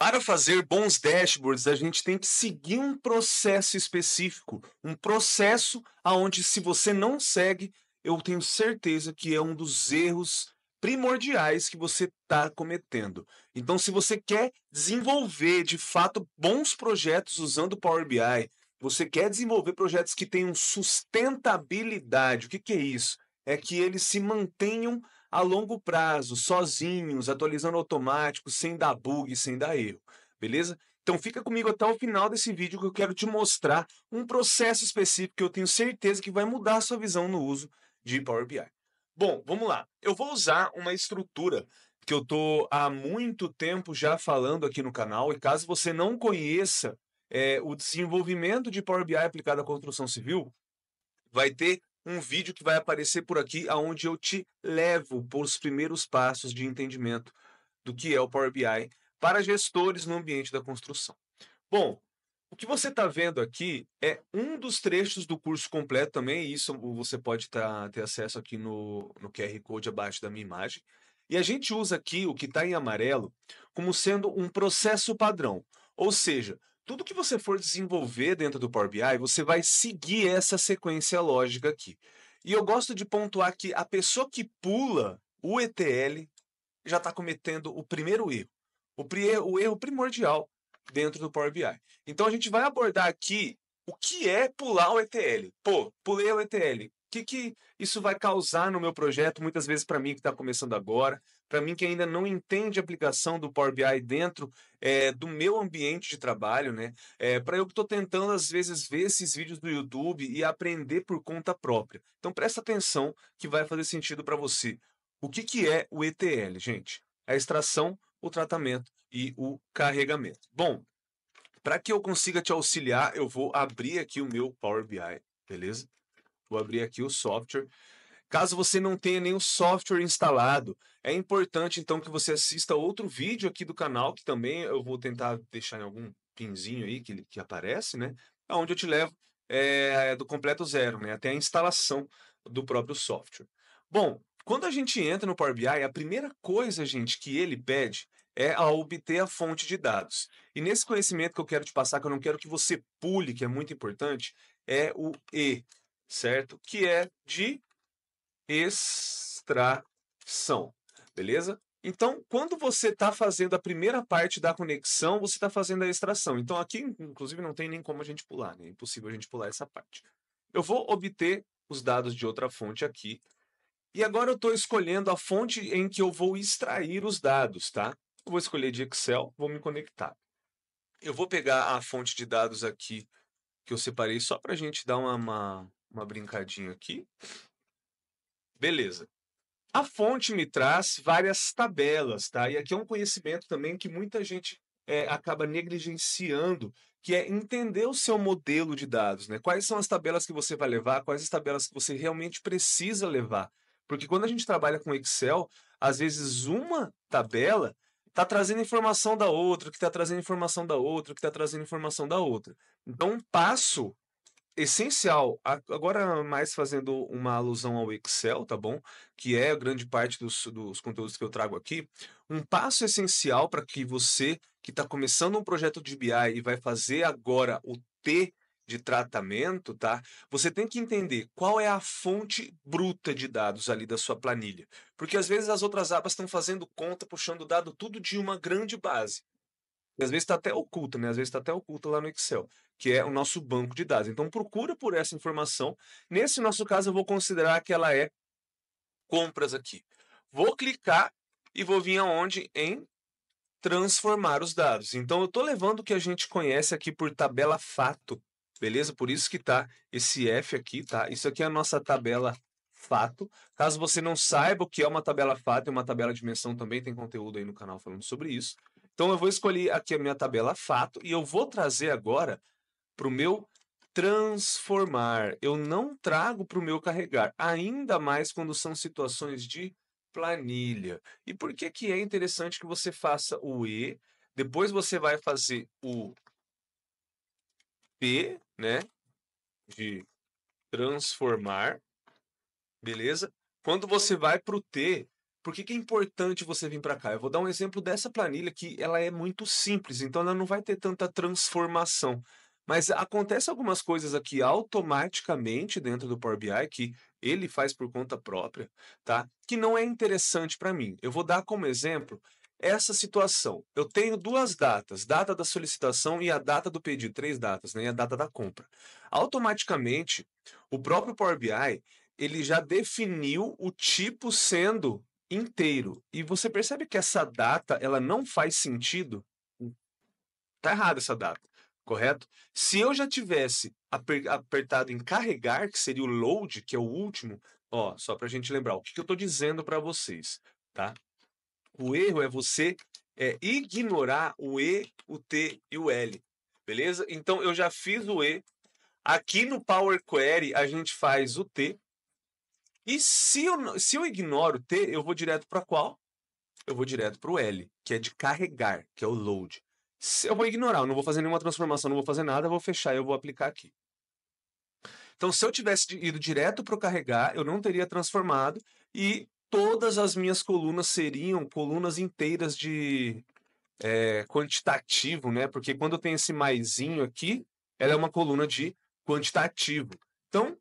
Para fazer bons dashboards, a gente tem que seguir um processo específico, um processo aonde se você não segue, eu tenho certeza que é um dos erros primordiais que você está cometendo. Então, se você quer desenvolver de fato bons projetos usando o Power BI, você quer desenvolver projetos que tenham sustentabilidade. O que é isso? É que eles se mantenham a longo prazo, sozinhos, atualizando automático, sem dar bug, sem dar erro, beleza? Então fica comigo até o final desse vídeo que eu quero te mostrar um processo específico que eu tenho certeza que vai mudar a sua visão no uso de Power BI. Bom, vamos lá. Eu vou usar uma estrutura que eu estou há muito tempo já falando aqui no canal, e caso você não conheça o desenvolvimento de Power BI aplicado à construção civil, vai ter um vídeo que vai aparecer por aqui, aonde eu te levo por os primeiros passos de entendimento do que é o Power BI para gestores no ambiente da construção. Bom, o que você está vendo aqui é um dos trechos do curso completo também, e isso você pode ter acesso aqui no QR Code abaixo da minha imagem. E a gente usa aqui o que está em amarelo como sendo um processo padrão. Ou seja, tudo que você for desenvolver dentro do Power BI, você vai seguir essa sequência lógica aqui. E eu gosto de pontuar que a pessoa que pula o ETL já está cometendo o primeiro erro, o erro primordial dentro do Power BI. Então a gente vai abordar aqui o que é pular o ETL. Pô, pulei o ETL. O que isso vai causar no meu projeto? Muitas vezes para mim que está começando agora, para mim que ainda não entende a aplicação do Power BI dentro do meu ambiente de trabalho, né? Para eu que estou tentando às vezes ver esses vídeos do YouTube e aprender por conta própria. Então presta atenção que vai fazer sentido para você. O que é o ETL, gente? A extração, o tratamento e o carregamento. Bom, para que eu consiga te auxiliar, eu vou abrir aqui o meu Power BI, beleza? Vou abrir aqui o software. Caso você não tenha nenhum software instalado, é importante então que você assista outro vídeo aqui do canal, que também eu vou tentar deixar em algum pinzinho aí que aparece, né? Onde eu te levo do completo zero, né? Até a instalação do próprio software. Bom, quando a gente entra no Power BI, a primeira coisa, gente, que ele pede é a obter a fonte de dados. E nesse conhecimento que eu quero te passar, que eu não quero que você pule, que é muito importante, é o E, certo? Que é de extração, beleza? Então, quando você está fazendo a primeira parte da conexão, você está fazendo a extração. Então, aqui, inclusive, não tem nem como a gente pular, né? É impossível a gente pular essa parte. Eu vou obter os dados de outra fonte aqui. E agora eu estou escolhendo a fonte em que eu vou extrair os dados, tá? Eu vou escolher de Excel, vou me conectar. Eu vou pegar a fonte de dados aqui que eu separei só para a gente dar uma brincadinha aqui. Beleza. A fonte me traz várias tabelas, tá? E aqui é um conhecimento também que muita gente acaba negligenciando, que é entender o seu modelo de dados, né? Quais são as tabelas que você vai levar, quais as tabelas que você realmente precisa levar. Porque quando a gente trabalha com Excel, às vezes uma tabela está trazendo informação da outra, que está trazendo informação da outra, que está trazendo informação da outra. Então, um passo essencial, agora mais fazendo uma alusão ao Excel, tá bom? Que é grande parte dos conteúdos que eu trago aqui. Um passo essencial para que você que está começando um projeto de BI e vai fazer agora o T de tratamento, tá? Você tem que entender qual é a fonte bruta de dados ali da sua planilha. Porque às vezes as outras abas estão fazendo conta, puxando dado tudo de uma grande base. E às vezes está até oculta, né? Às vezes está até oculta lá no Excel, que é o nosso banco de dados. Então procura por essa informação. Nesse nosso caso, eu vou considerar que ela é compras aqui. Vou clicar e vou vir aonde? Em transformar os dados. Então eu estou levando o que a gente conhece aqui por tabela fato, beleza? Por isso que tá esse F aqui, tá? Isso aqui é a nossa tabela fato. Caso você não saiba o que é uma tabela fato e uma tabela de dimensão, também tem conteúdo aí no canal falando sobre isso. Então eu vou escolher aqui a minha tabela fato e eu vou trazer agora para o meu transformar. Eu não trago para o meu carregar, ainda mais quando são situações de planilha. E por que que é interessante que você faça o E, depois você vai fazer o P, né, de transformar, beleza? Quando você vai para o T, por que que é importante você vir para cá? Eu vou dar um exemplo dessa planilha que ela é muito simples, então ela não vai ter tanta transformação. Mas acontece algumas coisas aqui automaticamente dentro do Power BI que ele faz por conta própria, tá? Que não é interessante para mim. Eu vou dar como exemplo essa situação. Eu tenho duas datas, data da solicitação e a data do pedido, três datas, né? E a data da compra. Automaticamente, o próprio Power BI, ele já definiu o tipo sendo inteiro. E você percebe que essa data, ela não faz sentido? Tá errada essa data, correto? Se eu já tivesse apertado em carregar, que seria o load, que é o último, ó, só para a gente lembrar, o que que eu estou dizendo para vocês, tá? O erro é você ignorar o E, o T e o L, beleza? Então eu já fiz o E. Aqui no Power Query a gente faz o T. E se eu ignoro o T, eu vou direto para qual? Eu vou direto para o L, que é de carregar, que é o load. Se eu vou ignorar, eu não vou fazer nenhuma transformação, não vou fazer nada, eu vou fechar e eu vou aplicar aqui. Então, se eu tivesse ido direto para o carregar, eu não teria transformado e todas as minhas colunas seriam colunas inteiras de quantitativo, né? Porque quando tem esse maisinho aqui, ela é uma coluna de quantitativo. Então,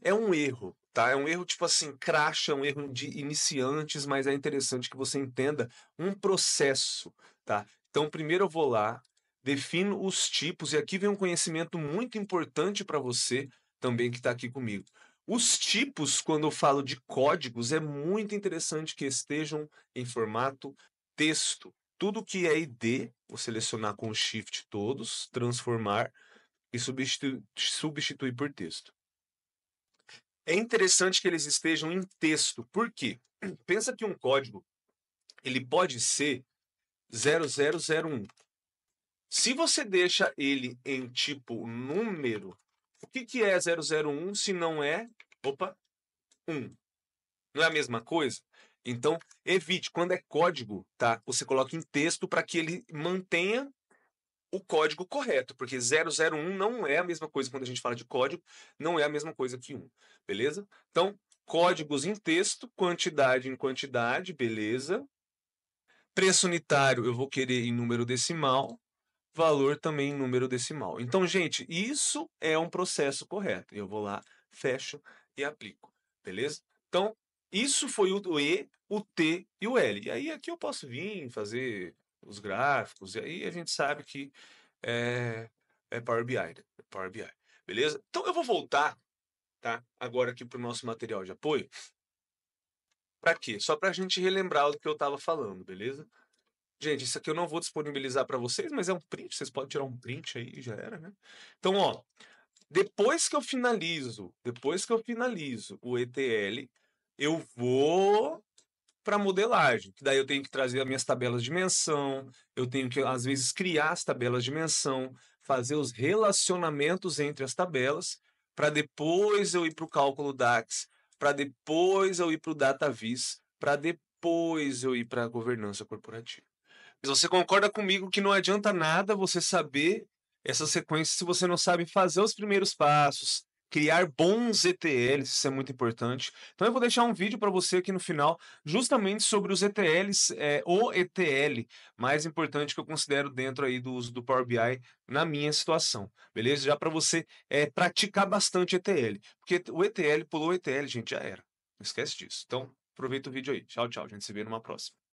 é um erro, tá? É um erro tipo assim, crash, é um erro de iniciantes, mas é interessante que você entenda um processo, tá? Então, primeiro eu vou lá, defino os tipos, e aqui vem um conhecimento muito importante para você também que está aqui comigo. Os tipos, quando eu falo de códigos, é muito interessante que estejam em formato texto. Tudo que é ID, vou selecionar com o Shift todos, transformar e substituir por texto. É interessante que eles estejam em texto. Por quê? Pensa que um código, ele pode ser 0001. Se você deixa ele em tipo número, o que que é 001 se não é, 1? Não é a mesma coisa? Então, evite. Quando é código, tá? Você coloca em texto para que ele mantenha o código correto, porque 001 não é a mesma coisa quando a gente fala de código, não é a mesma coisa que 1, beleza? Então, códigos em texto, quantidade em quantidade, beleza? Preço unitário eu vou querer em número decimal, valor também em número decimal. Então, gente, isso é um processo correto. Eu vou lá, fecho e aplico, beleza? Então, isso foi o E, o T e o L. E aí aqui eu posso vir fazer os gráficos, e aí a gente sabe que é Power BI, né? Power BI, beleza? Então eu vou voltar, tá? Agora aqui para o nosso material de apoio. Para quê? Só para a gente relembrar do que eu estava falando, beleza? Gente, isso aqui eu não vou disponibilizar para vocês, mas é um print, vocês podem tirar um print aí, já era, né? Então, ó, depois que eu finalizo o ETL, eu vou para modelagem, que daí eu tenho que trazer as minhas tabelas de menção, eu tenho que, às vezes, criar as tabelas de menção, fazer os relacionamentos entre as tabelas, para depois eu ir para o cálculo DAX, para depois eu ir para o DataVis, para depois eu ir para a governança corporativa. Mas você concorda comigo que não adianta nada você saber essa sequência se você não sabe fazer os primeiros passos, criar bons ETLs, isso é muito importante. Então eu vou deixar um vídeo para você aqui no final, justamente sobre os ETLs, o ETL mais importante que eu considero dentro aí do uso do Power BI na minha situação, beleza? Já para você praticar bastante ETL, porque o ETL pulou o ETL, gente, já era. Não esquece disso. Então, aproveita o vídeo aí. Tchau, tchau. A gente se vê numa próxima.